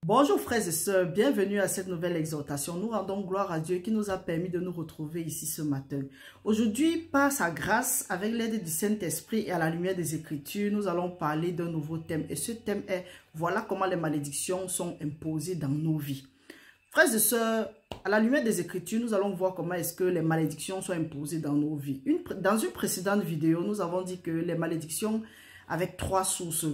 Bonjour frères et sœurs, bienvenue à cette nouvelle exhortation. Nous rendons gloire à Dieu qui nous a permis de nous retrouver ici ce matin. Aujourd'hui, par sa grâce, avec l'aide du Saint-Esprit et à la lumière des Écritures, nous allons parler d'un nouveau thème. Et ce thème est, voilà comment les malédictions sont imposées dans nos vies. Frères et sœurs, à la lumière des Écritures, nous allons voir comment est-ce que les malédictions sont imposées dans nos vies. Dans une précédente vidéo, nous avons dit que les malédictions avec trois sources,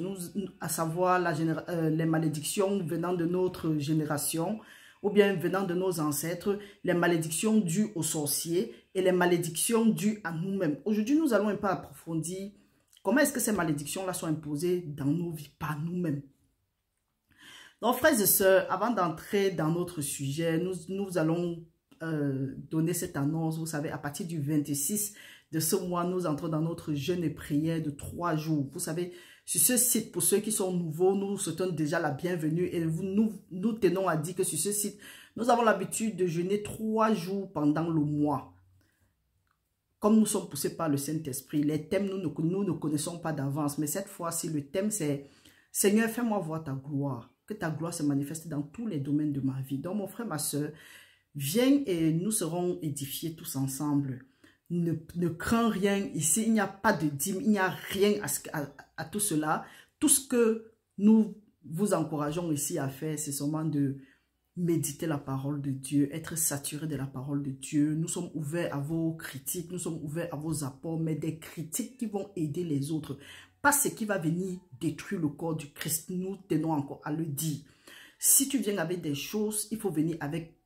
à savoir les malédictions venant de notre génération ou bien venant de nos ancêtres, les malédictions dues aux sorciers et les malédictions dues à nous-mêmes. Aujourd'hui, nous allons un peu approfondir comment est-ce que ces malédictions-là sont imposées dans nos vies par nous-mêmes. Donc, frères et sœurs, avant d'entrer dans notre sujet, nous allons donner cette annonce. Vous savez, à partir du 26 de ce mois, nous entrons dans notre jeûne et prière de 3 jours. Vous savez, sur ce site, pour ceux qui sont nouveaux, nous souhaitons déjà la bienvenue et nous tenons à dire que sur ce site, nous avons l'habitude de jeûner 3 jours pendant le mois. Comme nous sommes poussés par le Saint-Esprit, les thèmes, nous ne connaissons pas d'avance, mais cette fois-ci, le thème c'est « Seigneur, fais-moi voir ta gloire ». Que ta gloire se manifeste dans tous les domaines de ma vie. Donc, mon frère, ma soeur, viens et nous serons édifiés tous ensemble. Ne crains rien. Ici, il n'y a pas de dîme, il n'y a rien à tout cela. Tout ce que nous vous encourageons ici à faire, c'est seulement de méditer la parole de Dieu, être saturé de la parole de Dieu. Nous sommes ouverts à vos critiques, nous sommes ouverts à vos apports, mais des critiques qui vont aider les autres. Pas ce qui va venir détruire le corps du Christ. Nous tenons encore à le dire. Si tu viens avec des choses, il faut venir avec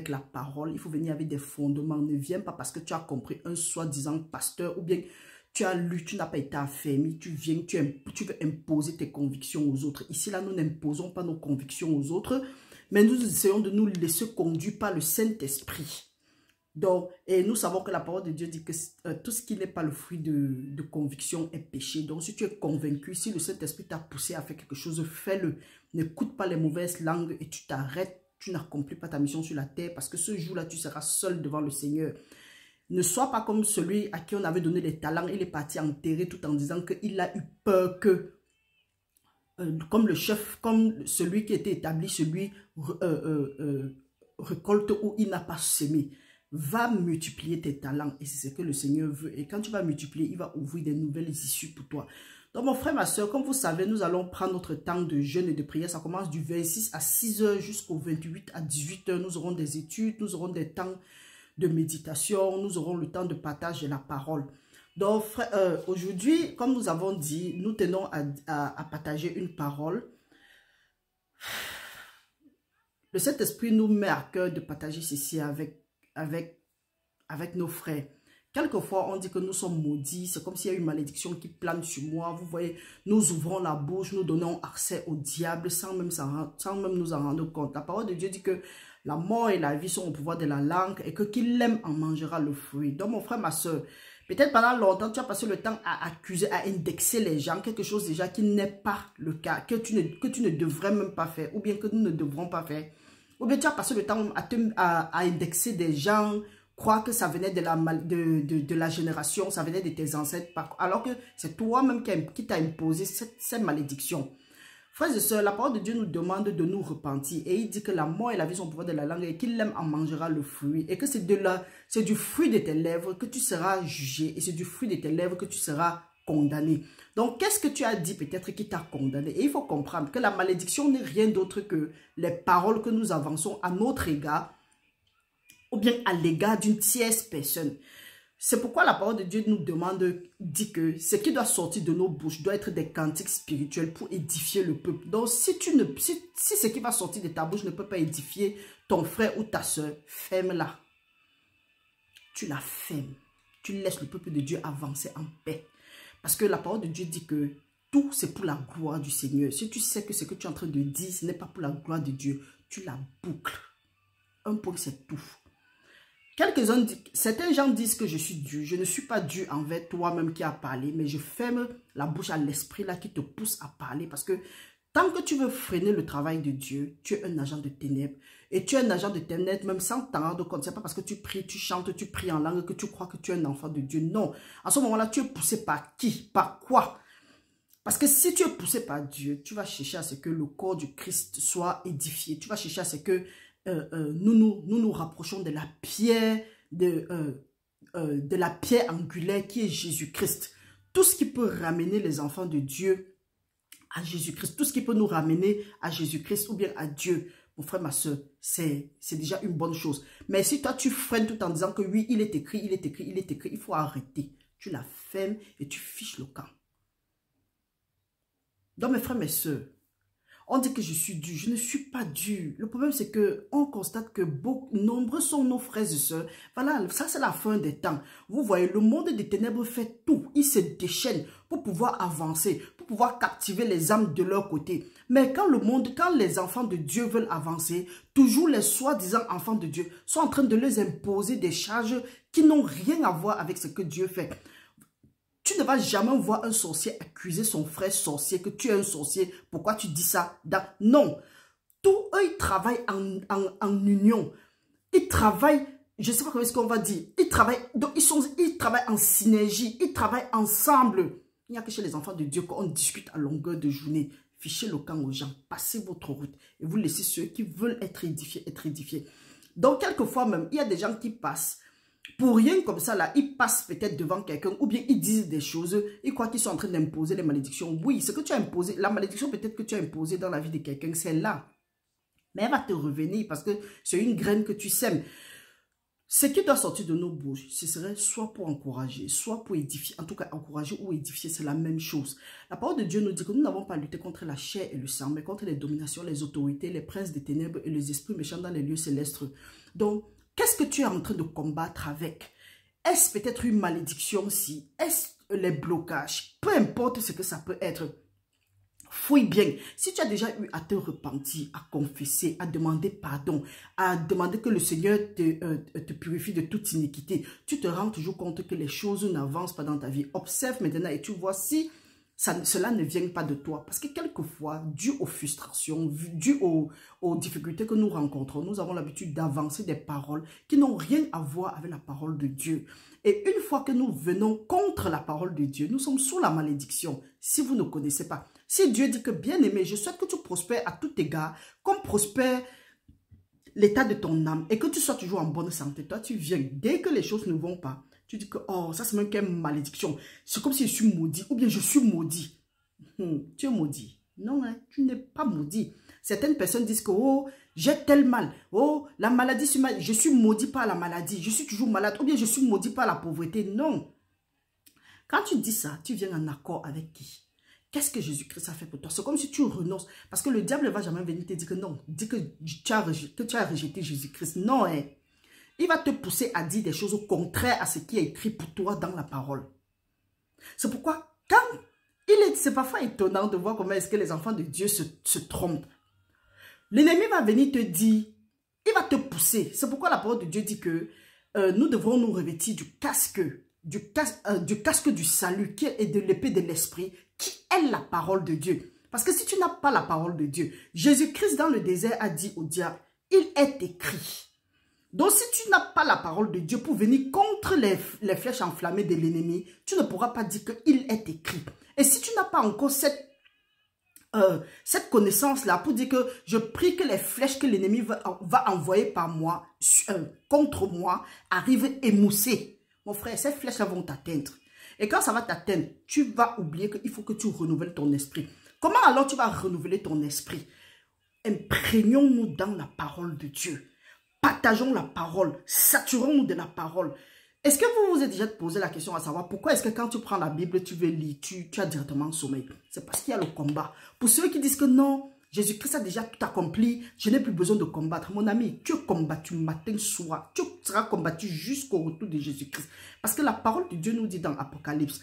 la parole, il faut venir avec des fondements. Ne viens pas parce que tu as compris un soi-disant pasteur ou bien tu as lu, tu n'as pas été affermi, tu viens, tu veux imposer tes convictions aux autres. Ici, là, nous n'imposons pas nos convictions aux autres, mais nous essayons de nous laisser conduire par le Saint-Esprit. Donc, et nous savons que la parole de Dieu dit que tout ce qui n'est pas le fruit de conviction est péché. Donc, si tu es convaincu, si le Saint-Esprit t'a poussé à faire quelque chose, fais-le. N'écoute pas les mauvaises langues et tu t'arrêtes. Tu n'accomplis pas ta mission sur la terre parce que ce jour-là, tu seras seul devant le Seigneur. Ne sois pas comme celui à qui on avait donné les talents. Il est parti enterrer tout en disant qu'il a eu peur que, comme le chef, comme celui qui était établi, celui récolte où il n'a pas semé. Va multiplier tes talents et c'est ce que le Seigneur veut. Et quand tu vas multiplier, il va ouvrir des nouvelles issues pour toi. Donc mon frère, ma soeur, comme vous savez, nous allons prendre notre temps de jeûne et de prière. Ça commence du 26 à 6 heures jusqu'au 28 à 18 heures. Nous aurons des études, nous aurons des temps de méditation, nous aurons le temps de partage de la parole. Donc aujourd'hui, comme nous avons dit, nous tenons à partager une parole. Le Saint-Esprit nous met à cœur de partager ceci avec nos frères. Quelquefois, on dit que nous sommes maudits. C'est comme s'il y a une malédiction qui plane sur moi. Vous voyez, nous ouvrons la bouche, nous donnons accès au diable sans même nous en rendre compte. La parole de Dieu dit que la mort et la vie sont au pouvoir de la langue et que qui l'aime en mangera le fruit. Donc, mon frère, ma soeur, peut-être pendant longtemps, tu as passé le temps à accuser, à indexer les gens, quelque chose déjà qui n'est pas le cas, que tu ne devrais même pas faire, ou bien que nous ne devrons pas faire. Ou bien tu as passé le temps à indexer des gens, croire que ça venait de la génération, ça venait de tes ancêtres, alors que c'est toi-même qui t'a imposé cette malédiction. Frères et sœurs, la parole de Dieu nous demande de nous repentir. Et il dit que la mort et la vie sont au pouvoir de la langue et qu'il l'aime en mangera le fruit. Et que c'est du fruit de tes lèvres que tu seras jugé. Et c'est du fruit de tes lèvres que tu seras condamné. Donc, qu'est-ce que tu as dit peut-être qui t'a condamné? Et il faut comprendre que la malédiction n'est rien d'autre que les paroles que nous avançons à notre égard ou bien à l'égard d'une tierce personne. C'est pourquoi la parole de Dieu nous dit que ce qui doit sortir de nos bouches doit être des cantiques spirituels pour édifier le peuple. Donc, si ce qui va sortir de ta bouche ne peut pas édifier ton frère ou ta soeur, ferme-la. Tu la fermes. Tu laisses le peuple de Dieu avancer en paix. Parce que la parole de Dieu dit que tout, c'est pour la gloire du Seigneur. Si tu sais que ce que tu es en train de dire, ce n'est pas pour la gloire de Dieu, tu la boucles. Un point, c'est tout. Certains gens disent que je suis dur. Je ne suis pas dur envers toi-même qui a parlé, mais je ferme la bouche à l'esprit là qui te pousse à parler. Parce que tant que tu veux freiner le travail de Dieu, tu es un agent de ténèbres. Et tu es un agent de ténèbres même sans t'en rendre compte. Ce n'est pas parce que tu pries, tu chantes, tu pries en langue que tu crois que tu es un enfant de Dieu. Non. À ce moment-là, tu es poussé par qui? Par quoi? Parce que si tu es poussé par Dieu, tu vas chercher à ce que le corps du Christ soit édifié. Tu vas chercher à ce que nous rapprochons de la pierre, de la pierre angulaire qui est Jésus-Christ. Tout ce qui peut ramener les enfants de Dieu à Jésus-Christ, tout ce qui peut nous ramener à Jésus-Christ ou bien à Dieu, mon frère, ma soeur, c'est déjà une bonne chose. Mais si toi, tu freines tout en disant que oui, il est écrit, il est écrit, il est écrit, il faut arrêter. Tu la fermes et tu fiches le camp. Donc, mes frères, mes soeurs, on dit que je suis dur. Je ne suis pas dur. Le problème, c'est que on constate que nombreux sont nos frères et sœurs. Voilà, ça, c'est la fin des temps. Vous voyez, le monde des ténèbres fait tout. Il se déchaîne pour pouvoir avancer, pour pouvoir captiver les âmes de leur côté. Mais quand les enfants de Dieu veulent avancer, toujours les soi-disant enfants de Dieu sont en train de leur imposer des charges qui n'ont rien à voir avec ce que Dieu fait. Tu ne vas jamais voir un sorcier accuser son frère sorcier que tu es un sorcier. Pourquoi tu dis ça? Non. Tous eux, ils travaillent en union. Ils travaillent, je ne sais pas comment est-ce qu'on va dire. Ils travaillent en synergie. Ils travaillent ensemble. Il n'y a que chez les enfants de Dieu qu'on discute à longueur de journée. Fichez le camp aux gens. Passez votre route. Et vous laissez ceux qui veulent être édifiés. Donc, quelquefois même, il y a des gens qui passent. Pour rien comme ça, là, ils passent peut-être devant quelqu'un ou bien ils disent des choses, ils croient qu'ils sont en train d'imposer les malédictions. Oui, ce que tu as imposé, la malédiction peut-être que tu as imposée dans la vie de quelqu'un, c'est là. Mais elle va te revenir parce que c'est une graine que tu sèmes. Ce qui doit sortir de nos bouches, ce serait soit pour encourager, soit pour édifier. En tout cas, encourager ou édifier, c'est la même chose. La parole de Dieu nous dit que nous n'avons pas à lutter contre la chair et le sang, mais contre les dominations, les autorités, les princes des ténèbres et les esprits méchants dans les lieux célestes. Donc, qu'est-ce que tu es en train de combattre avec? Est-ce peut-être une malédiction si? Est-ce les blocages? Peu importe ce que ça peut être. Fouille bien. Si tu as déjà eu à te repentir, à confesser, à demander pardon, à demander que le Seigneur te purifie de toute iniquité, tu te rends toujours compte que les choses n'avancent pas dans ta vie. Observe maintenant et tu vois si cela ne vient pas de toi. Parce que quelquefois, dû aux frustrations, dû aux difficultés que nous rencontrons, nous avons l'habitude d'avancer des paroles qui n'ont rien à voir avec la parole de Dieu. Et une fois que nous venons contre la parole de Dieu, nous sommes sous la malédiction. Si vous ne connaissez pas. Si Dieu dit que bien aimé, je souhaite que tu prospères à tout égard, comme prospère l'état de ton âme et que tu sois toujours en bonne santé. Toi, tu viens. Dès que les choses ne vont pas, tu dis que, oh, ça c'est même qu'une malédiction. C'est comme si je suis maudit ou bien je suis maudit. Tu es maudit. Non, hein, tu n'es pas maudit. Certaines personnes disent que, oh, j'ai tel mal. Oh, la maladie, je suis maudit par la maladie. Je suis toujours malade. Ou bien je suis maudit par la pauvreté. Non. Quand tu dis ça, tu viens en accord avec qui? Qu'est-ce que Jésus-Christ a fait pour toi? C'est comme si tu renonces. Parce que le diable ne va jamais venir te dire que non. Dis que tu as rejeté Jésus-Christ. Non, hein. Il va te pousser à dire des choses contraires à ce qui est écrit pour toi dans la parole. C'est pourquoi, c'est parfois étonnant de voir comment est-ce que les enfants de Dieu se trompent. L'ennemi va venir te dire, il va te pousser. C'est pourquoi la parole de Dieu dit que nous devrons nous revêtir du casque du salut qui est de l'épée de l'esprit, qui est la parole de Dieu. Parce que si tu n'as pas la parole de Dieu, Jésus-Christ dans le désert a dit au diable, il est écrit. Donc, si tu n'as pas la parole de Dieu pour venir contre les flèches enflammées de l'ennemi, tu ne pourras pas dire qu'il est écrit. Et si tu n'as pas encore cette connaissance-là pour dire que je prie que les flèches que l'ennemi va envoyer par moi, contre moi, arrivent émoussées. Mon frère, ces flèches-là vont t'atteindre. Et quand ça va t'atteindre, tu vas oublier qu'il faut que tu renouvelles ton esprit. Comment alors tu vas renouveler ton esprit? Imprégnons-nous dans la parole de Dieu. Partageons la parole, saturons-nous de la parole. Est-ce que vous vous êtes déjà posé la question à savoir pourquoi est-ce que quand tu prends la Bible, tu veux lire, tu as directement sommeil? C'est parce qu'il y a le combat. Pour ceux qui disent que non, Jésus-Christ a déjà tout accompli, je n'ai plus besoin de combattre. Mon ami, tu es combattu matin, soir. Tu seras combattu jusqu'au retour de Jésus-Christ. Parce que la parole de Dieu nous dit dans Apocalypse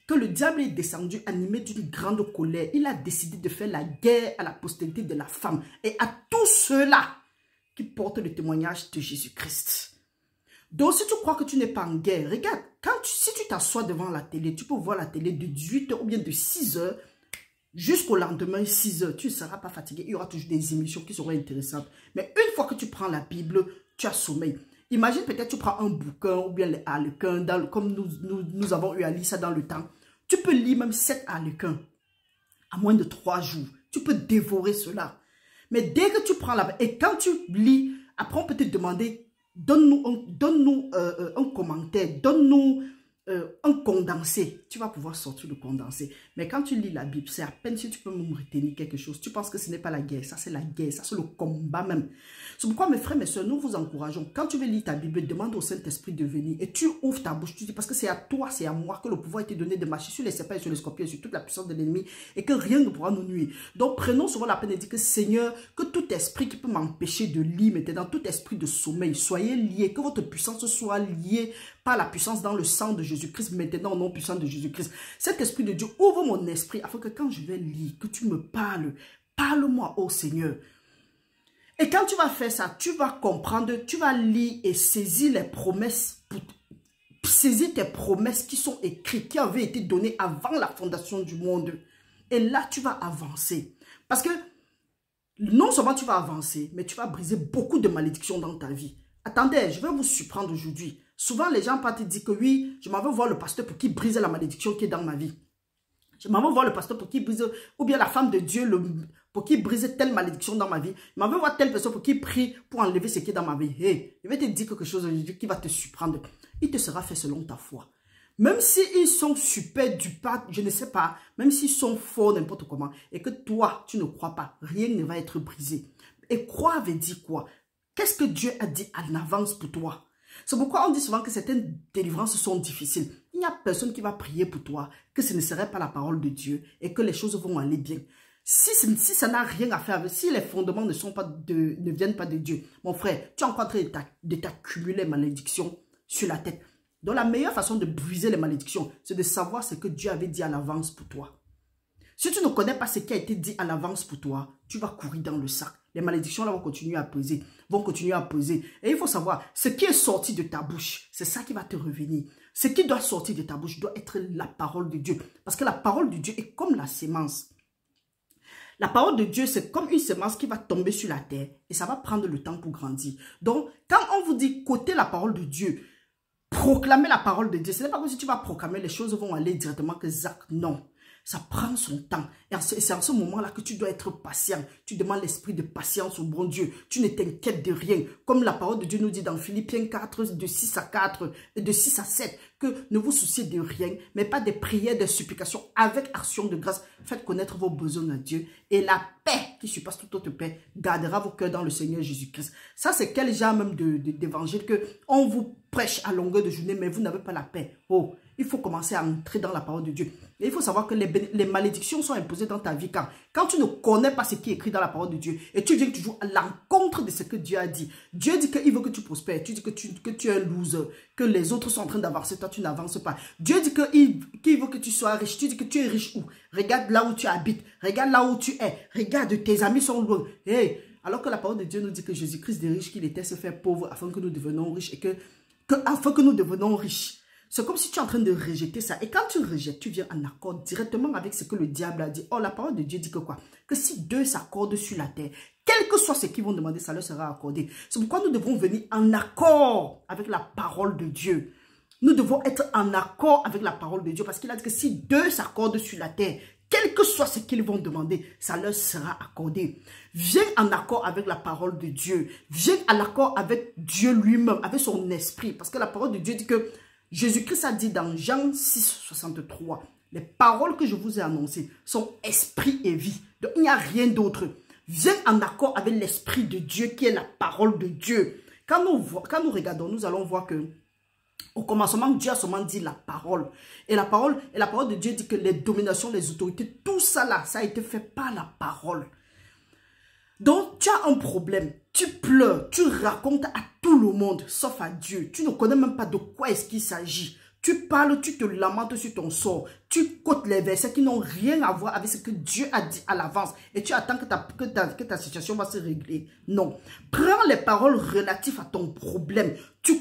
que le diable est descendu animé d'une grande colère. Il a décidé de faire la guerre à la postérité de la femme et à tous ceux-là qui portent le témoignage de Jésus-Christ. Donc, si tu crois que tu n'es pas en guerre, regarde, si tu t'assois devant la télé, tu peux voir la télé de 18h ou bien de 6h jusqu'au lendemain 6h. Tu ne seras pas fatigué. Il y aura toujours des émissions qui seront intéressantes. Mais une fois que tu prends la Bible, tu as sommeil. Imagine peut-être tu prends un bouquin ou bien les harlequins, comme nous avons eu à lire ça dans le temps. Tu peux lire même 7 harlequins. à moins de 3 jours. Tu peux dévorer cela. Mais dès que tu prends la... Et quand tu lis, après on peut te demander, donne-nous un commentaire, donne-nous un condensé. Tu vas pouvoir sortir le condensé. Mais quand tu lis la Bible, c'est à peine si tu peux me retenir quelque chose. Tu penses que ce n'est pas la guerre. Ça, c'est la guerre. Ça, c'est le combat même. C'est pourquoi, mes frères, mes soeurs, nous vous encourageons. Quand tu veux lire ta Bible, demande au Saint-Esprit de venir. Et tu ouvres ta bouche. Tu dis, parce que c'est à toi, c'est à moi que le pouvoir a été donné de marcher sur les serpents et sur les scorpions, sur toute la puissance de l'ennemi. Et que rien ne pourra nous nuire. Donc, prenons souvent la peine de dire que, Seigneur, que tout esprit qui peut m'empêcher de lire maintenant, tout esprit de sommeil, soyez liés. Que votre puissance soit liée par la puissance dans le sang de Jésus-Christ, maintenant au nom puissant de Jésus-Christ. Cet esprit de Dieu, ouvre mon esprit afin que quand je vais lire, que tu me parles. Parle-moi, ô Seigneur. Et quand tu vas faire ça, tu vas comprendre, tu vas lire et saisir les promesses, saisir tes promesses qui sont écrites, qui avaient été données avant la fondation du monde. Et là, tu vas avancer. Parce que non seulement tu vas avancer, mais tu vas briser beaucoup de malédictions dans ta vie. Attendez, je vais vous surprendre aujourd'hui. Souvent, les gens partent te dire que oui, je m'en vais voir le pasteur pour qu'il brise la malédiction qui est dans ma vie. Je m'en vais voir le pasteur pour qu'il brise, ou bien la femme de Dieu pour qu'il brise telle malédiction dans ma vie. Je m'en vais voir telle personne pour qu'il prie pour enlever ce qui est dans ma vie. Hey, je vais te dire quelque chose aujourd'hui qui va te surprendre. Il te sera fait selon ta foi. Même s'ils sont super dupas, je ne sais pas, même s'ils sont faux, n'importe comment, et que toi, tu ne crois pas, rien ne va être brisé. Et croire veut dire quoi? Qu'est-ce que Dieu a dit en avance pour toi? C'est pourquoi on dit souvent que certaines délivrances sont difficiles. Il n'y a personne qui va prier pour toi, que ce ne serait pas la parole de Dieu et que les choses vont aller bien. Si ça n'a rien à faire avec, si les fondements ne viennent pas de Dieu, mon frère, tu es encore en train de t'accumuler malédictions sur la tête. Donc la meilleure façon de briser les malédictions, c'est de savoir ce que Dieu avait dit à l'avance pour toi. Si tu ne connais pas ce qui a été dit à l'avance pour toi, tu vas courir dans le sac. Les malédictions là vont continuer à peser, Et il faut savoir, ce qui est sorti de ta bouche, c'est ça qui va te revenir. Ce qui doit sortir de ta bouche doit être la parole de Dieu. Parce que la parole de Dieu est comme la sémence. La parole de Dieu, c'est comme une sémence qui va tomber sur la terre et ça va prendre le temps pour grandir. Donc, quand on vous dit côté la parole de Dieu, proclamer la parole de Dieu, ce n'est pas comme si tu vas proclamer, les choses vont aller directement que Zach, non. Ça prend son temps. Et c'est en ce moment-là que tu dois être patient. Tu demandes l'esprit de patience au bon Dieu. Tu ne t'inquiètes de rien. Comme la parole de Dieu nous dit dans Philippiens 4, de 6 à 4, et de 6 à 7, que ne vous souciez de rien, mais pas des prières, des supplications, avec action de grâce. Faites connaître vos besoins à Dieu. Et la paix qui surpasse toute autre paix gardera vos cœurs dans le Seigneur Jésus-Christ. Ça, c'est quel genre même d'évangile que on vous prêche à longueur de journée, mais vous n'avez pas la paix. Oh, il faut commencer à entrer dans la parole de Dieu. Et il faut savoir que les malédictions sont imposées dans ta vie quand tu ne connais pas ce qui est écrit dans la parole de Dieu et tu viens toujours à l'encontre de ce que Dieu a dit. Dieu dit qu'il veut que tu prospères. Tu dis que tu es un loser, que les autres sont en train d'avancer, toi tu n'avances pas. Dieu dit qu'il veut que tu sois riche. Tu dis que tu es riche où? Regarde là où tu habites. Regarde là où tu es. Regarde, tes amis sont loin. Hey, alors que la parole de Dieu nous dit que Jésus-Christ des riches qu'il était se fait pauvre afin que nous devenions riches et afin que nous devenions riches. C'est comme si tu es en train de rejeter ça. Et quand tu rejettes, tu viens en accord directement avec ce que le diable a dit. Oh, la parole de Dieu dit que quoi? Que si deux s'accordent sur la terre, quel que soit ce qu'ils vont demander, ça leur sera accordé. C'est pourquoi nous devons venir en accord avec la parole de Dieu. Nous devons être en accord avec la parole de Dieu. Parce qu'il a dit que si deux s'accordent sur la terre, quel que soit ce qu'ils vont demander, ça leur sera accordé. Viens en accord avec la parole de Dieu. Viens en accord avec Dieu lui-même, avec son esprit. Parce que la parole de Dieu dit que Jésus-Christ a dit dans Jean 6, 63, les paroles que je vous ai annoncées sont esprit et vie. Donc il n'y a rien d'autre. Viens en accord avec l'esprit de Dieu qui est la parole de Dieu. Quand nous regardons, nous allons voir que au commencement, Dieu a seulement dit la parole. Et la parole de Dieu dit que les dominations, les autorités, tout ça là, ça a été fait par la parole. Donc, tu as un problème, tu pleures, tu racontes à tout le monde, sauf à Dieu. Tu ne connais même pas de quoi est-ce qu'il s'agit. Tu parles, tu te lamentes sur ton sort. Tu côtes les versets qui n'ont rien à voir avec ce que Dieu a dit à l'avance. Et tu attends que ta situation va se régler. Non. Prends les paroles relatives à ton problème. Tu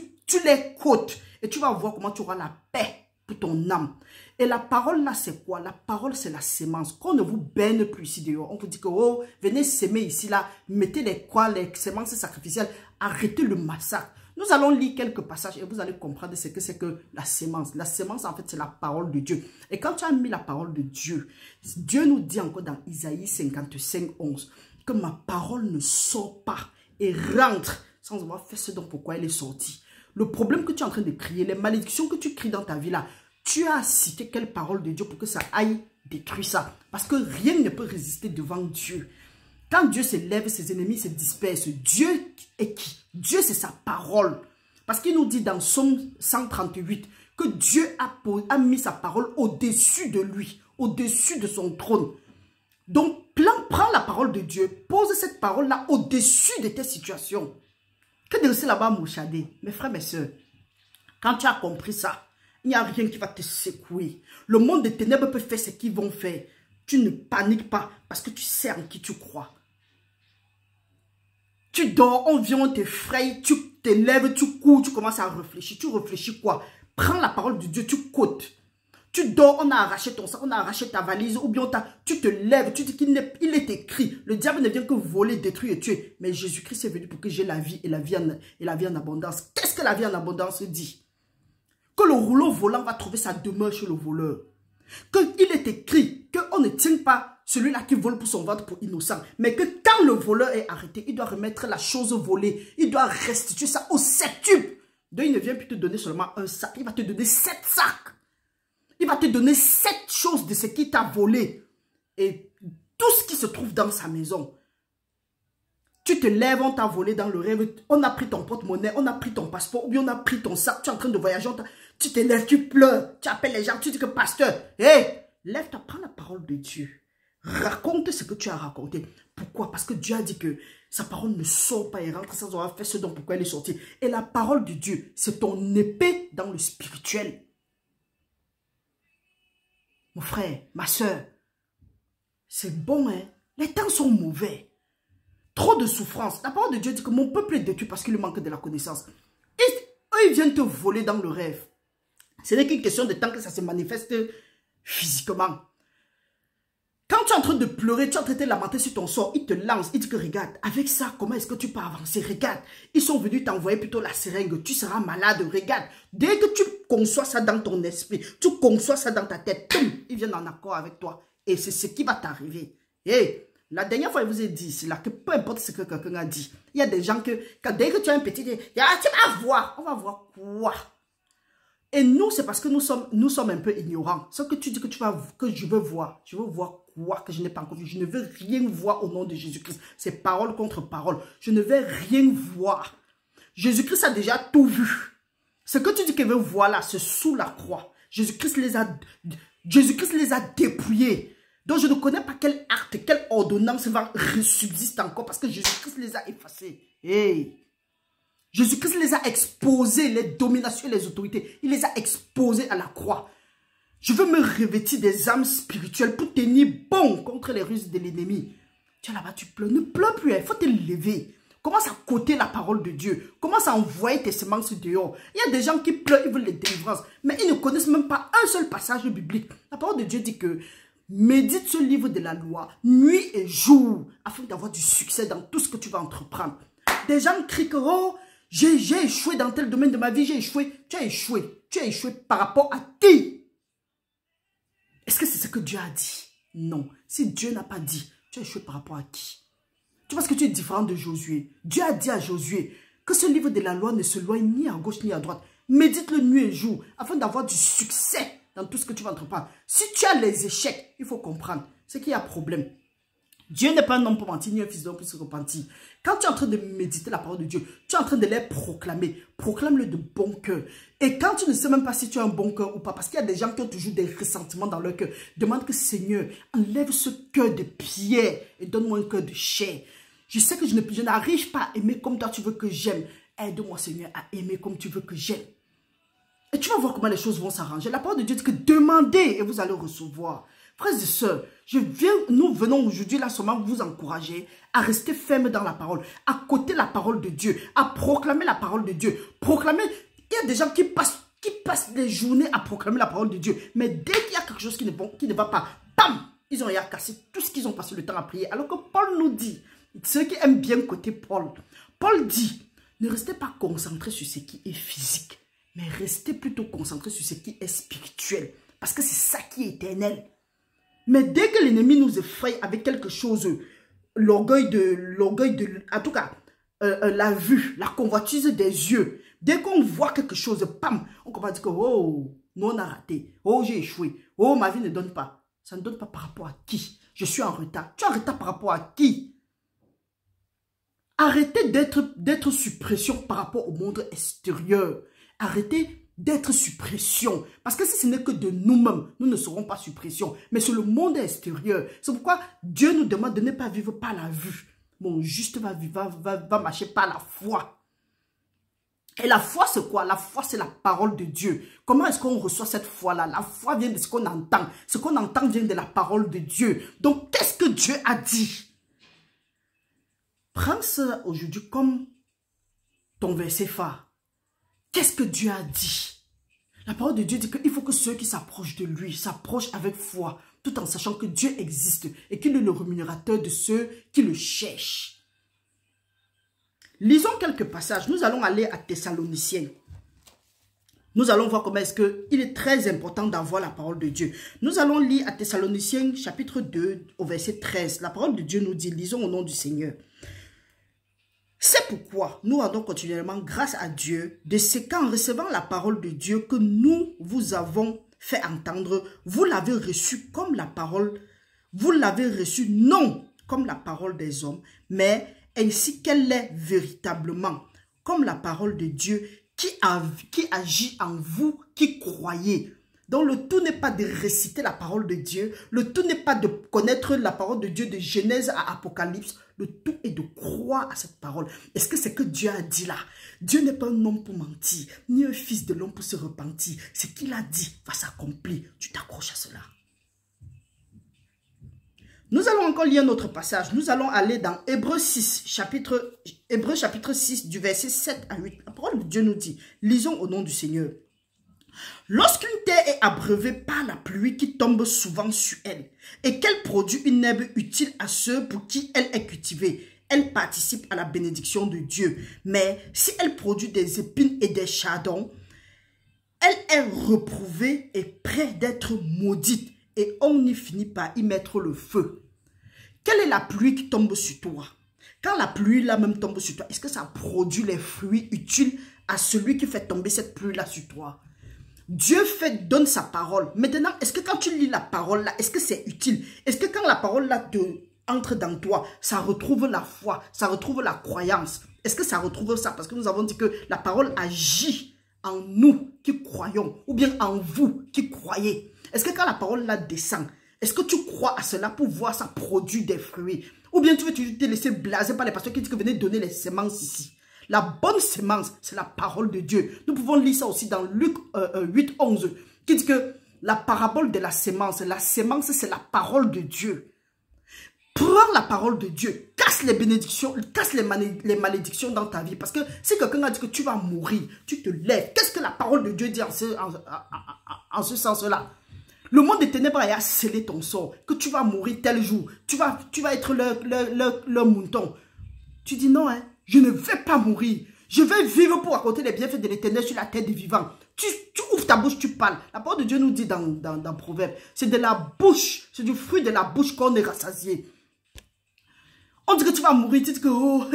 les côtes. Et tu vas voir comment tu auras la paix pour ton âme. Et la parole là, c'est quoi? La parole, c'est la sémence. Qu'on ne vous baigne plus ici dehors. On vous dit que, oh, venez s'aimer ici là. Mettez les semences sacrificielles. Arrêtez le massacre. Nous allons lire quelques passages et vous allez comprendre ce que c'est que la sémence. La sémence, en fait, c'est la parole de Dieu. Et quand tu as mis la parole de Dieu, Dieu nous dit encore dans Isaïe 55, 11, que ma parole ne sort pas et rentre sans avoir fait ce dont pourquoi elle est sortie. Le problème que tu es en train de crier, les malédictions que tu cries dans ta vie là, tu as cité quelle parole de Dieu pour que ça aille détruire ça. Parce que rien ne peut résister devant Dieu. Quand Dieu se lève, ses ennemis se dispersent. Dieu est qui? Dieu, c'est sa parole. Parce qu'il nous dit dans Psaume 138 que Dieu a mis sa parole au-dessus de lui, au-dessus de son trône. Donc, prends la parole de Dieu, pose cette parole-là au-dessus de tes situations. Que de rester là-bas mouchadé. Mes frères, mes soeurs, quand tu as compris ça, il n'y a rien qui va te secouer. Le monde des ténèbres peut faire ce qu'ils vont faire. Tu ne paniques pas parce que tu sais en qui tu crois. Tu dors, on vient, on t'effraie, tu te lèves, tu cours, tu commences à réfléchir. Tu réfléchis quoi? Prends la parole de Dieu, tu côtes. Tu dors, on a arraché ton sac, on a arraché ta valise, ou bien tu te lèves, tu dis qu'il est écrit. Le diable ne vient que voler, détruire et tuer. Mais Jésus-Christ est venu pour que j'ai la vie et la vie en abondance. Qu'est-ce que la vie en abondance dit? Que le rouleau volant va trouver sa demeure chez le voleur. Qu'il est écrit qu'on ne tient pas celui-là qui vole pour son ventre pour innocent. Mais que quand le voleur est arrêté, il doit remettre la chose volée. Il doit restituer ça au septuple. Donc il ne vient plus te donner seulement un sac. Il va te donner 7 sacs. Il va te donner 7 choses de ce qu'il t'a volé. Et tout ce qui se trouve dans sa maison. Tu te lèves, on t'a volé dans le rêve. On a pris ton porte-monnaie, on a pris ton passeport. Ou bien on a pris ton sac. Tu es en train de voyager. Tu te lèves, tu pleures. Tu appelles les gens. Tu dis que pasteur, hé, lève-toi, prends la parole de Dieu. Raconte ce que tu as raconté. Pourquoi? Parce que Dieu a dit que sa parole ne sort pas et rentre sans avoir fait ce dont pourquoi elle est sortie. Et la parole de Dieu, c'est ton épée dans le spirituel. Mon frère, ma soeur, c'est bon, hein? Les temps sont mauvais. Trop de souffrance. La parole de Dieu dit que mon peuple est détruit parce qu'il lui manque de la connaissance. Et eux, ils viennent te voler dans le rêve. Ce n'est qu'une question de temps que ça se manifeste physiquement. Quand tu es en train de pleurer, tu es en train de te lamenter sur ton sort, ils te lancent, ils disent que regarde, avec ça, comment est-ce que tu peux avancer? Regarde, ils sont venus t'envoyer plutôt la seringue, tu seras malade, regarde. Dès que tu conçois ça dans ton esprit, tu conçois ça dans ta tête, toum, ils viennent en accord avec toi. Et c'est ce qui va t'arriver. Et la dernière fois, je vous ai dit ici, là, que peu importe ce que quelqu'un a dit, il y a des gens que, dès que tu as un petit, tu vas voir, on va voir quoi? Et nous, c'est parce que nous sommes un peu ignorants. Ce que tu dis que je veux voir quoi que je n'ai pas encore vu. Je ne veux rien voir au nom de Jésus-Christ. C'est parole contre parole. Je ne vais rien voir. Jésus-Christ a déjà tout vu. Ce que tu dis qu'il veut voir là, c'est sous la croix. Jésus-Christ les a dépouillés. Donc je ne connais pas quel acte, quelle ordonnance subsiste encore parce que Jésus-Christ les a effacés. Hey! Jésus-Christ les a exposés, les dominations et les autorités. Il les a exposés à la croix. Je veux me revêtir des âmes spirituelles pour tenir bon contre les ruses de l'ennemi. Tu es là-bas, tu pleures. Ne pleure plus, il faut te lever. Commence à côter la parole de Dieu. Commence à envoyer tes semences dehors. Il y a des gens qui pleurent, ils veulent les délivrances. Mais ils ne connaissent même pas un seul passage biblique. La parole de Dieu dit que médite ce livre de la loi, nuit et jour, afin d'avoir du succès dans tout ce que tu vas entreprendre. Des gens crient que, oh, j'ai échoué dans tel domaine de ma vie, j'ai échoué. Tu as échoué. Tu as échoué par rapport à qui? Est-ce que c'est ce que Dieu a dit? Non. Si Dieu n'a pas dit, tu as échoué par rapport à qui? Tu penses que tu es différent de Josué. Dieu a dit à Josué que ce livre de la loi ne se loigne ni à gauche ni à droite. Médite-le nuit et jour afin d'avoir du succès dans tout ce que tu vas entreprendre. Si tu as les échecs, il faut comprendre. C'est qu'il y a problème. Dieu n'est pas un homme pour mentir, ni un fils d'homme pour se repentir. Quand tu es en train de méditer la parole de Dieu, tu es en train de les proclamer. Proclame-le de bon cœur. Et quand tu ne sais même pas si tu as un bon cœur ou pas, parce qu'il y a des gens qui ont toujours des ressentiments dans leur cœur, demande que Seigneur, enlève ce cœur de pierre et donne-moi un cœur de chair. Je sais que je n'arrive pas à aimer comme toi tu veux que j'aime. Aide-moi Seigneur à aimer comme tu veux que j'aime. Et tu vas voir comment les choses vont s'arranger. La parole de Dieu dit que demandez et vous allez recevoir. Frères et sœurs, nous venons aujourd'hui là seulement vous encourager à rester ferme dans la parole, à côté la parole de Dieu, à proclamer la parole de Dieu. Proclamer, il y a des gens qui passent des journées à proclamer la parole de Dieu. Mais dès qu'il y a quelque chose qui ne va pas, bam, ils ont rien cassé tout ce qu'ils ont passé le temps à prier. Alors que Paul nous dit, ceux qui aiment bien côté Paul dit, Ne restez pas concentré sur ce qui est physique, mais restez plutôt concentré sur ce qui est spirituel. Parce que c'est ça qui est éternel. Mais dès que l'ennemi nous effraie avec quelque chose, en tout cas, la vue, la convoitise des yeux, dès qu'on voit quelque chose, pam, on commence à dire que, oh, nous on a raté, oh, j'ai échoué, oh, ma vie ne donne pas. Ça ne donne pas par rapport à qui? Je suis en retard. Tu es en retard par rapport à qui? Arrêtez d'être sous pression par rapport au monde extérieur. Arrêtez d'être sous pression. Parce que si ce n'est que de nous-mêmes, nous ne serons pas sous pression. Mais c'est le monde extérieur. C'est pourquoi Dieu nous demande de ne pas vivre par la vue. Mon juste va marcher par la foi. Et la foi, c'est quoi? La foi, c'est la parole de Dieu. Comment est-ce qu'on reçoit cette foi-là? La foi vient de ce qu'on entend. Ce qu'on entend vient de la parole de Dieu. Donc, qu'est-ce que Dieu a dit? Prends ça aujourd'hui comme ton verset phare. Qu'est-ce que Dieu a dit? La parole de Dieu dit qu'il faut que ceux qui s'approchent de lui s'approchent avec foi, tout en sachant que Dieu existe et qu'il est le rémunérateur de ceux qui le cherchent. Lisons quelques passages. Nous allons aller à Thessaloniciens. Nous allons voir comment est-ce qu'il est très important d'avoir la parole de Dieu. Nous allons lire à Thessaloniciens chapitre 2 au verset 13. La parole de Dieu nous dit, lisons au nom du Seigneur. C'est pourquoi nous rendons continuellement grâce à Dieu de ce qu'en recevant la parole de Dieu que nous vous avons fait entendre, vous l'avez reçue comme la parole, vous l'avez reçue non comme la parole des hommes, mais ainsi qu'elle est véritablement, comme la parole de Dieu qui agit en vous qui croyez. Donc le tout n'est pas de réciter la parole de Dieu, le tout n'est pas de connaître la parole de Dieu de Genèse à Apocalypse, le tout est de croire à cette parole. Est-ce que c'est que Dieu a dit là? Dieu n'est pas un homme pour mentir, ni un fils de l'homme pour se repentir. Ce qu'il a dit va s'accomplir. Tu t'accroches à cela. Nous allons encore lire notre passage. Nous allons aller dans Hébreux chapitre 6, du verset 7 à 8. La parole de Dieu nous dit, lisons au nom du Seigneur. Lorsqu'une terre est abreuvée par la pluie qui tombe souvent sur elle et qu'elle produit une herbe utile à ceux pour qui elle est cultivée, elle participe à la bénédiction de Dieu. Mais si elle produit des épines et des chardons, elle est reprouvée et près d'être maudite et on y finit par y mettre le feu. Quelle est la pluie qui tombe sur toi? Quand la pluie là même tombe sur toi, est-ce que ça produit les fruits utiles à celui qui fait tomber cette pluie là sur toi? Dieu donne sa parole. Maintenant, est-ce que quand tu lis la parole là, est-ce que c'est utile? Est-ce que quand la parole là entre dans toi, ça retrouve la foi, ça retrouve la croyance? Est-ce que ça retrouve ça? Parce que nous avons dit que la parole agit en nous qui croyons, ou bien en vous qui croyez. Est-ce que quand la parole là descend, est-ce que tu crois à cela pour voir ça produire des fruits? Ou bien tu veux te laisser blaser par les pasteurs qui disent que venez donner les semences ici? La bonne semence, c'est la parole de Dieu. Nous pouvons lire ça aussi dans Luc 8, 11, qui dit que la parabole de la semence, c'est la parole de Dieu. Prends la parole de Dieu, casse les bénédictions, casse les malédictions dans ta vie. Parce que si quelqu'un a dit que tu vas mourir, tu te lèves. Qu'est-ce que la parole de Dieu dit en ce sens-là? Le monde des ténèbres a scellé ton sort, que tu vas mourir tel jour, tu vas être leur mouton. Tu dis non, hein, je ne vais pas mourir. Je vais vivre pour raconter les bienfaits de l'Éternel sur la terre des vivants. Tu ouvres ta bouche, tu parles. La parole de Dieu nous dit dans Proverbe, c'est de la bouche, c'est du fruit de la bouche qu'on est rassasié. On dit que tu vas mourir, tu dis que oh,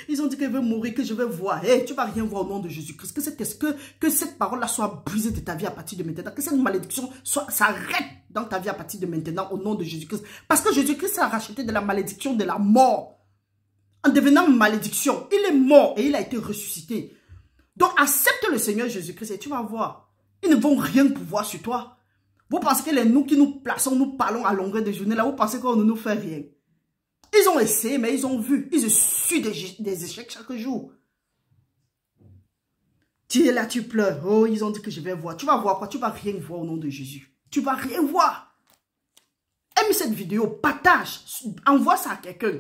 ils ont dit que je vais mourir, que je vais voir. Hey, tu ne vas rien voir au nom de Jésus-Christ. Que cette parole-là soit brisée de ta vie à partir de maintenant. Que cette malédiction s'arrête dans ta vie à partir de maintenant au nom de Jésus-Christ. Parce que Jésus-Christ a racheté de la malédiction de la mort. En devenant malédiction, il est mort et il a été ressuscité. Donc accepte le Seigneur Jésus-Christ et tu vas voir. Ils ne vont rien pouvoir sur toi. Vous pensez que les nous qui nous plaçons, nous parlons à longueur de journée, là, vous pensez qu'on ne nous fait rien. Ils ont essayé, mais ils ont vu. Ils essuient des échecs chaque jour. Tu es là, tu pleures. Oh, ils ont dit que je vais voir. Tu vas voir quoi? Tu vas rien voir au nom de Jésus. Tu vas rien voir. Aime cette vidéo, partage, envoie ça à quelqu'un.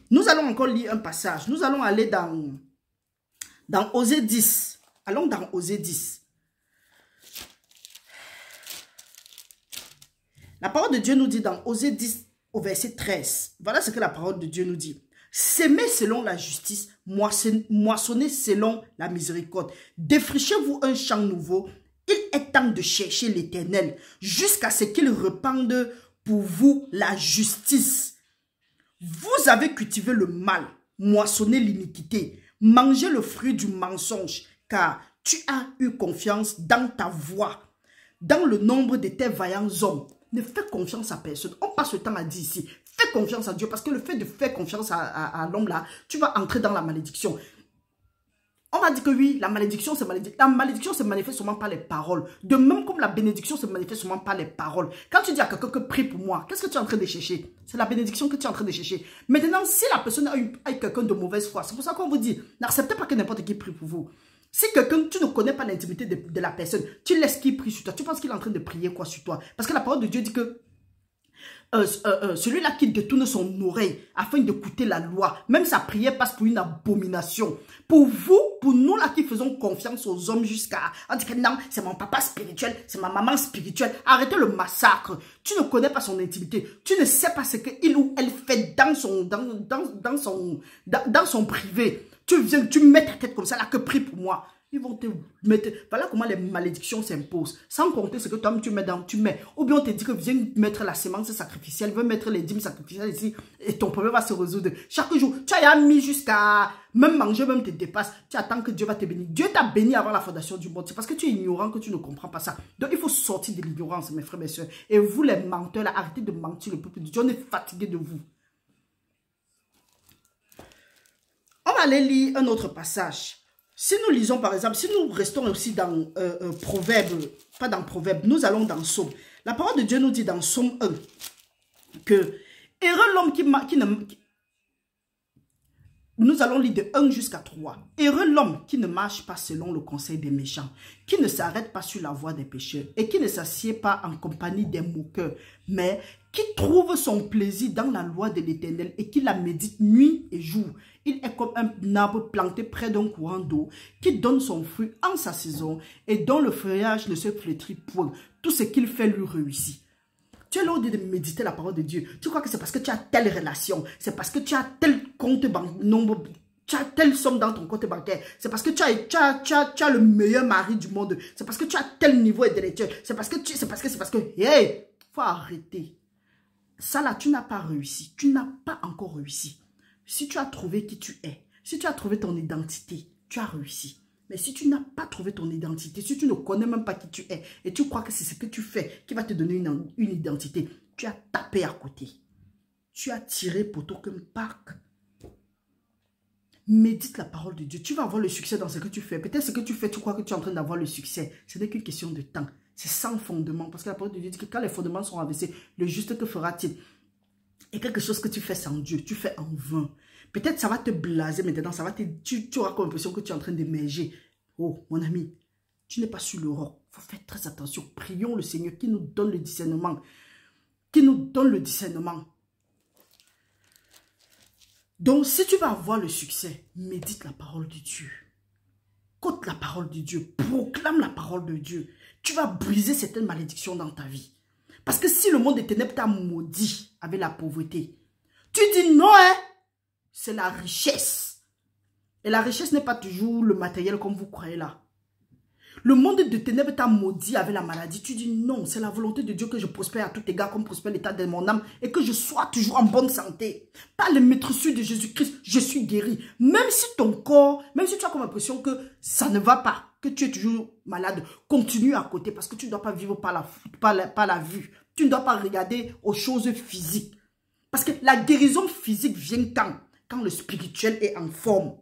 Nous allons encore lire un passage. Nous allons aller dans Osée 10. Allons dans Osée 10. La parole de Dieu nous dit dans Osée 10 au verset 13. Voilà ce que la parole de Dieu nous dit. Semez selon la justice, moissonnez selon la miséricorde. Défrichez-vous un champ nouveau. Il est temps de chercher l'Éternel jusqu'à ce qu'il répande pour vous la justice. Vous avez cultivé le mal, moissonné l'iniquité, mangé le fruit du mensonge, car tu as eu confiance dans ta voix, dans le nombre de tes vaillants hommes. Ne fais confiance à personne. On passe le temps à dire ici, fais confiance à Dieu, parce que le fait de faire confiance à l'homme là, tu vas entrer dans la malédiction. On va dire que oui, la malédiction se manifeste seulement par les paroles. De même comme la bénédiction se manifeste seulement par les paroles. Quand tu dis à quelqu'un que prie pour moi, qu'est-ce que tu es en train de chercher? C'est la bénédiction que tu es en train de chercher. Maintenant, si la personne a eu quelqu'un de mauvaise foi, c'est pour ça qu'on vous dit, n'acceptez pas que n'importe qui prie pour vous. Si quelqu'un, tu ne connais pas l'intimité de la personne, tu laisses qu'il prie sur toi, tu penses qu'il est en train de prier quoi sur toi? Parce que la parole de Dieu dit que celui-là qui détourne son oreille afin d'écouter la loi, même sa prière passe pour une abomination. Pour vous, pour nous là qui faisons confiance aux hommes jusqu'à... On dit que non, c'est mon papa spirituel, c'est ma maman spirituelle. Arrêtez le massacre. Tu ne connais pas son intimité. Tu ne sais pas ce qu'il ou elle fait dans son privé. Tu viens, tu mets ta tête comme ça là, que prie pour moi. Ils vont te mettre... Voilà comment les malédictions s'imposent. Sans compter ce que toi tu mets. Ou bien on te dit que viens mettre la sémence sacrificielle, viens mettre les dîmes sacrificielles ici et ton problème va se résoudre. Chaque jour, tu as mis jusqu'à... Même manger, même te dépasse. Tu attends que Dieu va te bénir. Dieu t'a béni avant la fondation du monde. C'est parce que tu es ignorant que tu ne comprends pas ça. Donc il faut sortir de l'ignorance, mes frères, mes soeurs. Et vous les menteurs là, arrêtez de mentir le peuple de Dieu. On est fatigué de vous. On va aller lire un autre passage. Si nous lisons par exemple, si nous restons aussi dans Proverbe, pas dans Proverbe, nous allons dans Somme. La parole de Dieu nous dit dans Somme 1 que heureux l'homme qui ne... Nous allons lire de 1 jusqu'à 3. Heureux l'homme qui ne marche pas selon le conseil des méchants, qui ne s'arrête pas sur la voie des pécheurs et qui ne s'assied pas en compagnie des moqueurs, mais qui trouve son plaisir dans la loi de l'Éternel et qui la médite nuit et jour. Il est comme un arbre planté près d'un courant d'eau qui donne son fruit en sa saison et dont le feuillage ne se flétrit point. Tout ce qu'il fait lui réussit. Tu es là de méditer la parole de Dieu. Tu crois que c'est parce que tu as telle relation, c'est parce que tu as tel compte bancaire, tu as telle somme dans ton compte bancaire, c'est parce que tu as le meilleur mari du monde, c'est parce que tu as tel niveau intellectuel, c'est parce que, hey, faut arrêter. Ça là, tu n'as pas réussi, tu n'as pas encore réussi. Si tu as trouvé qui tu es, si tu as trouvé ton identité, tu as réussi. Mais si tu n'as pas trouvé ton identité, si tu ne connais même pas qui tu es, et tu crois que c'est ce que tu fais qui va te donner une identité, tu as tapé à côté. Tu as tiré poteau comme Pâques. Médite la parole de Dieu. Tu vas avoir le succès dans ce que tu fais. Peut-être ce que tu fais, tu crois que tu es en train d'avoir le succès. Ce n'est qu'une question de temps. C'est sans fondement. Parce que la parole de Dieu dit que quand les fondements sont abaissés, le juste que fera-t-il? Et quelque chose que tu fais sans Dieu, tu fais en vain. Peut-être ça va te blaser maintenant, tu auras comme l'impression que tu es en train d'émerger. Oh, mon ami, tu n'es pas sur le roc. Il faut faire très attention. Prions le Seigneur qui nous donne le discernement. Qui nous donne le discernement. Donc, si tu vas avoir le succès, médite la parole de Dieu. Côte la parole de Dieu. Proclame la parole de Dieu. Tu vas briser certaines malédictions dans ta vie. Parce que si le monde des ténèbres t'a maudit avec la pauvreté, tu dis non, hein? C'est la richesse. Et la richesse n'est pas toujours le matériel comme vous croyez là. Le monde de ténèbres t'a maudit avec la maladie. Tu dis non, c'est la volonté de Dieu que je prospère à tout égard comme prospère l'état de mon âme et que je sois toujours en bonne santé. Par le maîtrise de Jésus-Christ, je suis guéri. Même si ton corps, même si tu as comme impression que ça ne va pas, que tu es toujours malade, continue à côté parce que tu ne dois pas vivre par la vue. Tu ne dois pas regarder aux choses physiques. Parce que la guérison physique vient quand le spirituel est en forme.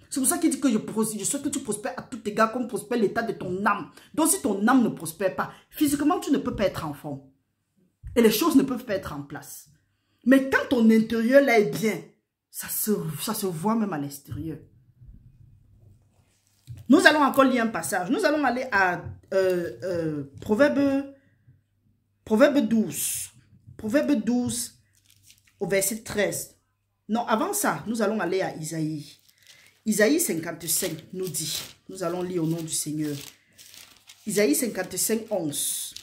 C'est pour ça qu'il dit que je souhaite que tu prospères à tout égard comme prospère l'état de ton âme. Donc si ton âme ne prospère pas, physiquement tu ne peux pas être en forme. Et les choses ne peuvent pas être en place. Mais quand ton intérieur là est bien, ça se voit même à l'extérieur. Nous allons encore lire un passage. Nous allons aller à Proverbe 12. Proverbe 12 au verset 13. Non, avant ça, nous allons aller à Isaïe. Isaïe 55 nous dit, nous allons lire au nom du Seigneur. Isaïe 55, 11.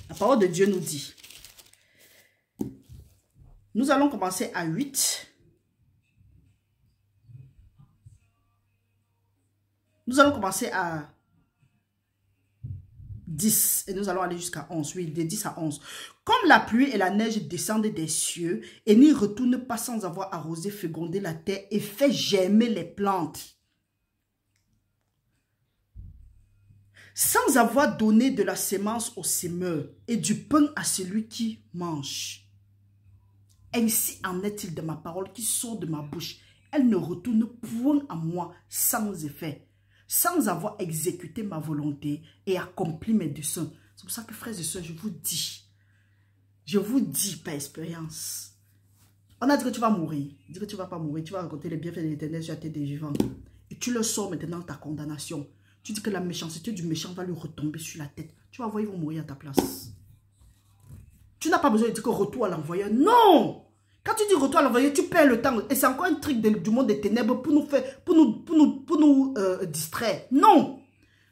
La parole de Dieu nous dit. Nous allons commencer à 8. Nous allons commencer à 10 et nous allons aller jusqu'à 11. Oui, de 10 à 11. Comme la pluie et la neige descendent des cieux et n'y retournent pas sans avoir arrosé, fécondé la terre et fait germer les plantes, sans avoir donné de la sémence au semeur et du pain à celui qui mange. Ainsi en est-il de ma parole qui sort de ma bouche. Elle ne retourne point à moi sans effet, sans avoir exécuté ma volonté et accompli mes desseins. C'est pour ça que, frères et sœurs, je vous dis par expérience. On a dit que tu vas mourir. Dis que tu ne vas pas mourir. Tu vas raconter les bienfaits de l'Éternel sur la tête des vivants. Et tu leur sors maintenant ta condamnation. Tu dis que la méchanceté du méchant va lui retomber sur la tête. Tu vas voir, ils vont mourir à ta place. Tu n'as pas besoin de dire que retour à l'envoyeur. Non! Quand tu dis retour à l'envoyeur, tu perds le temps. Et c'est encore un truc du monde des ténèbres pour nous distraire. Non!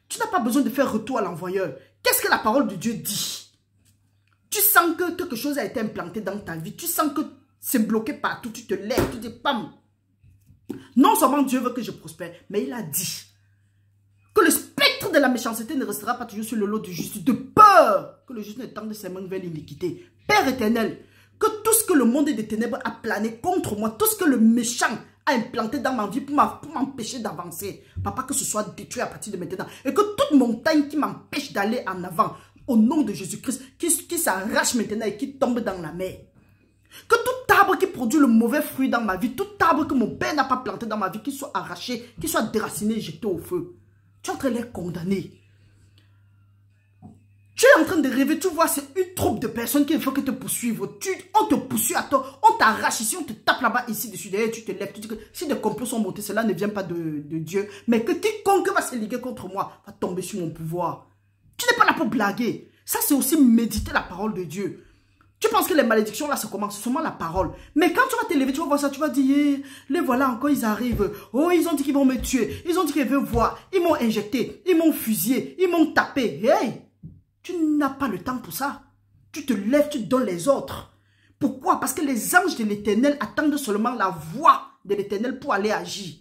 Tu n'as pas besoin de faire retour à l'envoyeur. Qu'est-ce que la parole de Dieu dit? Tu sens que quelque chose a été implanté dans ta vie. Tu sens que c'est bloqué partout. Tu te lèves, tu dis pam. Non seulement Dieu veut que je prospère, mais il a dit que le spectre de la méchanceté ne restera pas toujours sur le lot du juste, de peur que le juste ne tende ses mains vers l'iniquité. Père éternel, que tout ce que le monde des ténèbres a plané contre moi, tout ce que le méchant a implanté dans ma vie pour m'empêcher d'avancer, papa, que ce soit détruit à partir de maintenant. Et que toute montagne qui m'empêche d'aller en avant, au nom de Jésus-Christ, qui s'arrache maintenant et qui tombe dans la mer. Que tout arbre qui produit le mauvais fruit dans ma vie, tout arbre que mon père n'a pas planté dans ma vie, qui soit arraché, qui soit déraciné, jeté au feu. Tu es en train de les condamner. Tu es en train de rêver, tu vois, c'est une troupe de personnes qu'il faut que te poursuivent. On te poursuit à toi, on t'arrache ici, on te tape là-bas, ici, dessus, derrière, tu te lèves. Tu dis que si des complots sont montés, cela ne vient pas de Dieu. Mais que quiconque va se liguer contre moi va tomber sur mon pouvoir. Tu n'es pas là pour blaguer. Ça, c'est aussi méditer la parole de Dieu. Tu penses que les malédictions, là, ça commence seulement la parole. Mais quand tu vas te lever, tu vas voir ça, tu vas dire, les voilà encore, ils arrivent. Oh, ils ont dit qu'ils vont me tuer. Ils ont dit qu'ils veulent voir. Ils m'ont injecté. Ils m'ont fusillé. Ils m'ont tapé. Hey, tu n'as pas le temps pour ça. Tu te lèves, tu donnes les autres. Pourquoi? Parce que les anges de l'Éternel attendent seulement la voix de l'Éternel pour aller agir.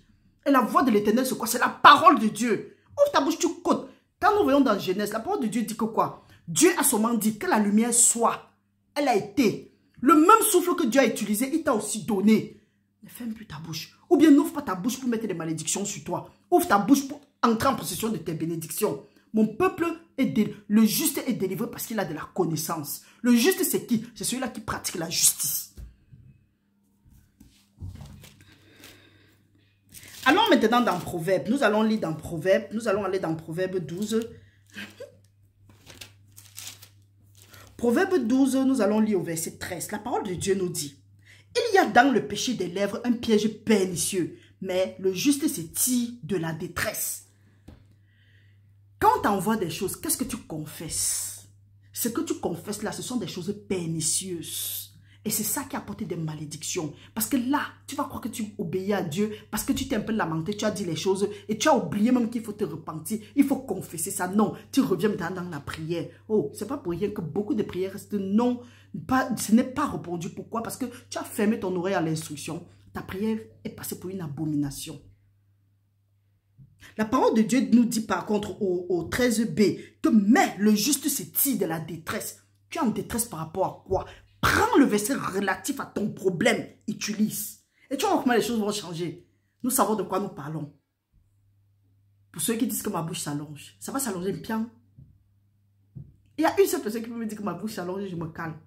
Et la voix de l'Éternel, c'est quoi? C'est la parole de Dieu. Ouvre ta bouche, tu côtes. Quand nous voyons dans Genèse, la parole de Dieu dit que quoi? Dieu a seulement dit que la lumière soit. Elle a été. Le même souffle que Dieu a utilisé, il t'a aussi donné. Ne ferme plus ta bouche. Ou bien n'ouvre pas ta bouche pour mettre des malédictions sur toi. Ouvre ta bouche pour entrer en possession de tes bénédictions. Mon peuple le juste est délivré parce qu'il a de la connaissance. Le juste, c'est qui? C'est celui-là qui pratique la justice. Allons maintenant dans Proverbe. Nous allons lire dans Proverbe. Nous allons aller dans Proverbe 12. Proverbe 12, nous allons lire au verset 13. La parole de Dieu nous dit: il y a dans le péché des lèvres un piège pernicieux, mais le juste se tire de la détresse. Quand tu envoies des choses, qu'est-ce que tu confesses? Ce que tu confesses là, ce sont des choses pernicieuses. Et c'est ça qui a apporté des malédictions. Parce que là, tu vas croire que tu obéis à Dieu, parce que tu t'es un peu lamenté, tu as dit les choses, et tu as oublié même qu'il faut te repentir. Il faut confesser ça. Non, tu reviens maintenant dans la prière. Oh, c'est pas pour rien que beaucoup de prières restent non, ce n'est pas répondu. Pourquoi? Parce que tu as fermé ton oreille à l'instruction. Ta prière est passée pour une abomination. La parole de Dieu nous dit par contre au 13b que mais le juste se tire de la détresse. Tu es en détresse par rapport à quoi? Prends le verset relatif à ton problème, utilise. Et tu vas voir comment les choses vont changer. Nous savons de quoi nous parlons. Pour ceux qui disent que ma bouche s'allonge, ça va s'allonger bien. Il y a une seule personne qui peut me dire que ma bouche s'allonge et je me calme.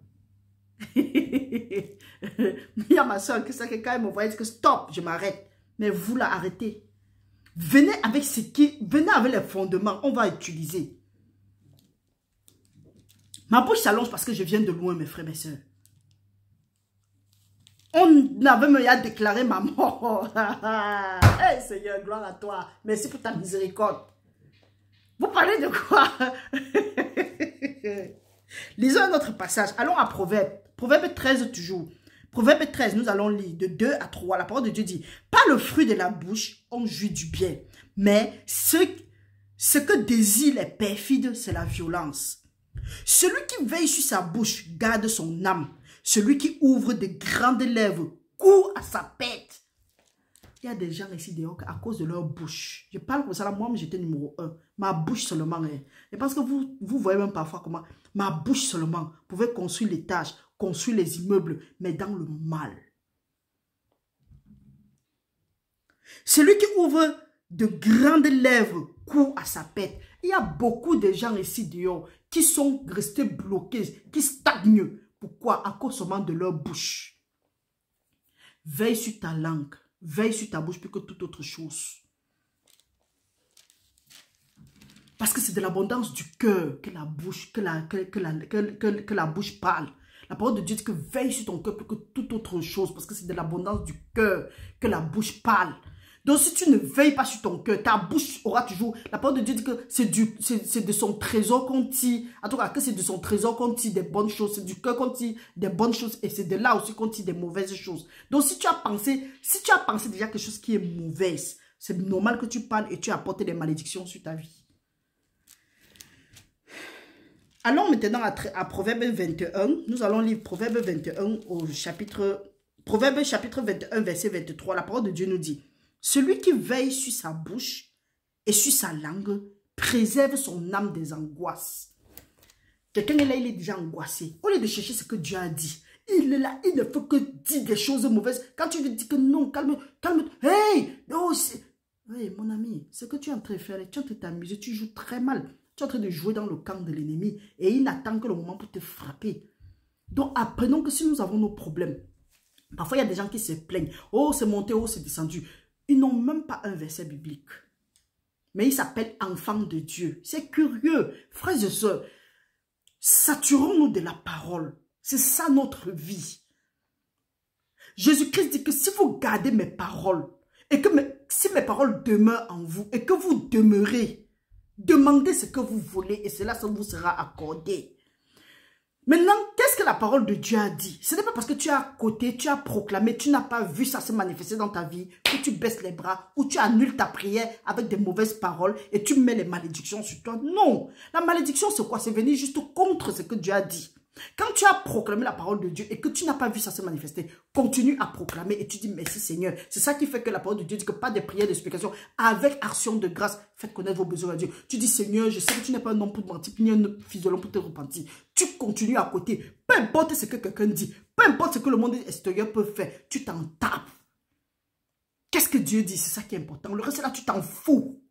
Il y a ma soeur qui sait que quand elle me voit, elle dit que stop, je m'arrête. Mais vous là, arrêtez. Venez avec les fondements, on va utiliser. Ma bouche s'allonge parce que je viens de loin, mes frères, mes soeurs. On avait me déclaré ma mort. Hey Seigneur, gloire à toi. Merci pour ta miséricorde. Vous parlez de quoi? Lisons un autre passage. Allons à Proverbe. Proverbe 13 toujours. Proverbe 13, nous allons lire de 2 à 3. La parole de Dieu dit: par le fruit de la bouche, on jouit du bien. Mais ce que désirent les perfides, c'est la violence. Celui qui veille sur sa bouche garde son âme. Celui qui ouvre de grandes lèvres court à sa perte. Il y a des gens ici dehors à cause de leur bouche. Je parle comme ça, là, moi, j'étais numéro 1. Ma bouche seulement. Hein. Et parce que vous voyez même parfois comment ma bouche seulement pouvait construire les tâches, construire les immeubles, mais dans le mal. Celui qui ouvre de grandes lèvres court à sa pète. Il y a beaucoup de gens ici dehors qui sont restés bloqués, qui stagnent. Pourquoi? À cause seulement de leur bouche. Veille sur ta langue. Veille sur ta bouche plus que toute autre chose. Parce que c'est de l'abondance du cœur que la bouche, que la bouche parle. La parole de Dieu dit que veille sur ton cœur plus que toute autre chose. Parce que c'est de l'abondance du cœur que la bouche parle. Donc si tu ne veilles pas sur ton cœur, ta bouche aura toujours... La parole de Dieu dit que c'est de son trésor qu'on tire. En tout cas, que c'est de son trésor qu'on tire des bonnes choses. C'est du cœur qu'on tire des bonnes choses. Et c'est de là aussi qu'on tire des mauvaises choses. Donc si tu as pensé déjà quelque chose qui est mauvaise, c'est normal que tu parles et tu apportes des malédictions sur ta vie. Allons maintenant à Proverbe 21. Nous allons lire Proverbe 21 au chapitre... Proverbe chapitre 21, verset 23. La parole de Dieu nous dit: celui qui veille sur sa bouche et sur sa langue préserve son âme des angoisses. Quelqu'un est là, il est déjà angoissé. Au lieu de chercher ce que Dieu a dit, il est là, il ne peut que dire des choses mauvaises. Quand tu lui dis que non, calme, hey, oh, hey, mon ami, ce que tu es en train de faire, tu es en train de t'amuser, tu joues très mal. Tu es en train de jouer dans le camp de l'ennemi et il n'attend que le moment pour te frapper. Donc apprenons que si nous avons nos problèmes, parfois il y a des gens qui se plaignent. Oh, c'est monté, oh, c'est descendu. Ils n'ont même pas un verset biblique. Mais ils s'appellent enfants de Dieu. C'est curieux. Frères et sœurs, saturons-nous de la parole. C'est ça notre vie. Jésus-Christ dit que si vous gardez mes paroles, et que si mes paroles demeurent en vous, et que vous demeurez, demandez ce que vous voulez, et cela ça vous sera accordé. Maintenant, qu'est-ce que la parole de Dieu a dit? Ce n'est pas parce que tu as côté, tu as proclamé, tu n'as pas vu ça se manifester dans ta vie, que tu baisses les bras ou tu annules ta prière avec des mauvaises paroles et tu mets les malédictions sur toi. Non, la malédiction c'est quoi? C'est venir juste contre ce que Dieu a dit. Quand tu as proclamé la parole de Dieu et que tu n'as pas vu ça se manifester, continue à proclamer et tu dis merci Seigneur. C'est ça qui fait que la parole de Dieu dit que pas de prières, d'explications, avec action de grâce, faites connaître vos besoins à Dieu. Tu dis Seigneur, je sais que tu n'es pas un homme pour te mentir, ni un fils de l'homme pour te repentir. Tu continues à côté, peu importe ce que quelqu'un dit, peu importe ce que le monde extérieur peut faire, tu t'en tapes. Qu'est-ce que Dieu dit? C'est ça qui est important. Le reste là, tu t'en fous.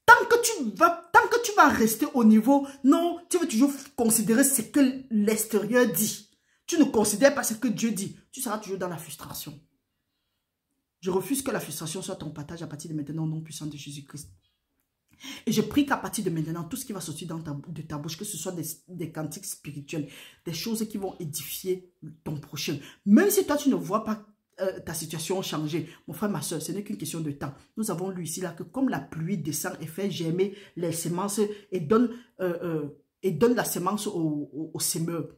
Tant que tu vas rester au niveau, non, tu vas toujours considérer ce que l'extérieur dit. Tu ne considères pas ce que Dieu dit. Tu seras toujours dans la frustration. Je refuse que la frustration soit ton partage à partir de maintenant au nom puissant de Jésus-Christ. Et je prie qu'à partir de maintenant, tout ce qui va sortir de ta bouche, que ce soit des cantiques spirituels, des choses qui vont édifier ton prochain. Même si toi, tu ne vois pas ta situation changer. Mon frère, ma soeur, ce n'est qu'une question de temps. Nous avons lu ici là que comme la pluie descend et fait germer les semences et donne la semence au semeur,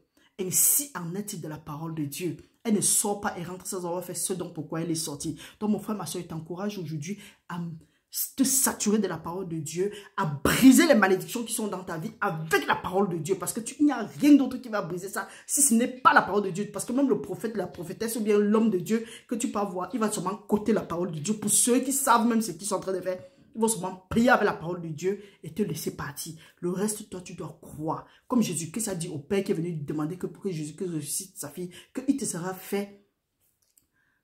ainsi en est-il de la parole de Dieu. Elle ne sort pas et rentre sans avoir fait ce dont pourquoi elle est sortie. Donc mon frère, ma soeur, je t'encourage aujourd'hui à te saturer de la parole de Dieu, à briser les malédictions qui sont dans ta vie avec la parole de Dieu. Parce que il n'y a rien d'autre qui va briser ça si ce n'est pas la parole de Dieu. Parce que même le prophète, la prophétesse ou bien l'homme de Dieu que tu peux avoir, il va seulement côté la parole de Dieu. Pour ceux qui savent même ce qu'ils sont en train de faire, ils vont seulement prier avec la parole de Dieu et te laisser partir. Le reste, toi, tu dois croire. Comme Jésus-Christ a dit au Père qui est venu lui demander que pour que Jésus-Christ ressuscite sa fille, qu'il te sera fait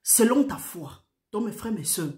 selon ta foi. Donc mes frères, mes soeurs,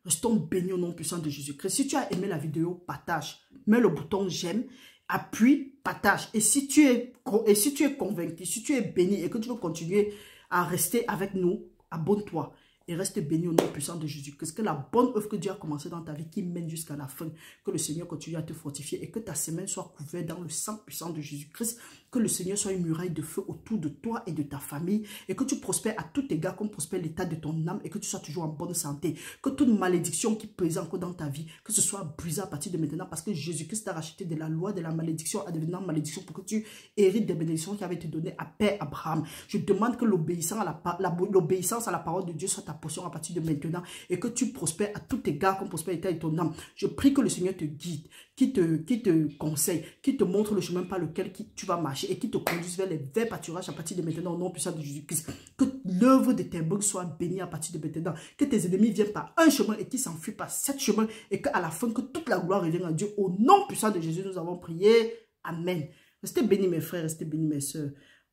restons bénis au nom puissant de Jésus-Christ. Si tu as aimé la vidéo, partage. Mets le bouton j'aime, appuie, partage. Et si tu es convaincu, si tu es béni et que tu veux continuer à rester avec nous, abonne-toi. Et reste béni au nom puissant de Jésus-Christ. Que la bonne œuvre que Dieu a commencé dans ta vie, qui mène jusqu'à la fin, que le Seigneur continue à te fortifier et que ta semaine soit couverte dans le sang puissant de Jésus-Christ. Que le Seigneur soit une muraille de feu autour de toi et de ta famille et que tu prospères à tout égard comme prospère l'état de ton âme et que tu sois toujours en bonne santé. Que toute malédiction qui pèse encore dans ta vie, que ce soit brisé à partir de maintenant parce que Jésus-Christ t'a racheté de la loi de la malédiction à devenir malédiction pour que tu hérites des bénédictions qui avaient été données à Père Abraham. Je demande que l'obéissance à la parole de Dieu soit ta portion à partir de maintenant et que tu prospères à tout égard comme prospère l'état de ton âme. Je prie que le Seigneur te guide, qui te conseille, qui te montre le chemin par lequel tu vas marcher et qui te conduise vers les verts pâturages à partir de maintenant au nom puissant de Jésus-Christ. Que l'œuvre de tes mains soit bénie à partir de maintenant. Que tes ennemis viennent par un chemin et qu'ils s'enfuient par 7 chemins. Et qu'à la fin, que toute la gloire revienne à Dieu. Au nom puissant de Jésus, nous avons prié. Amen. Restez bénis mes frères, restez bénis mes soeurs.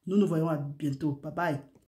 Nous nous voyons à bientôt. Bye bye.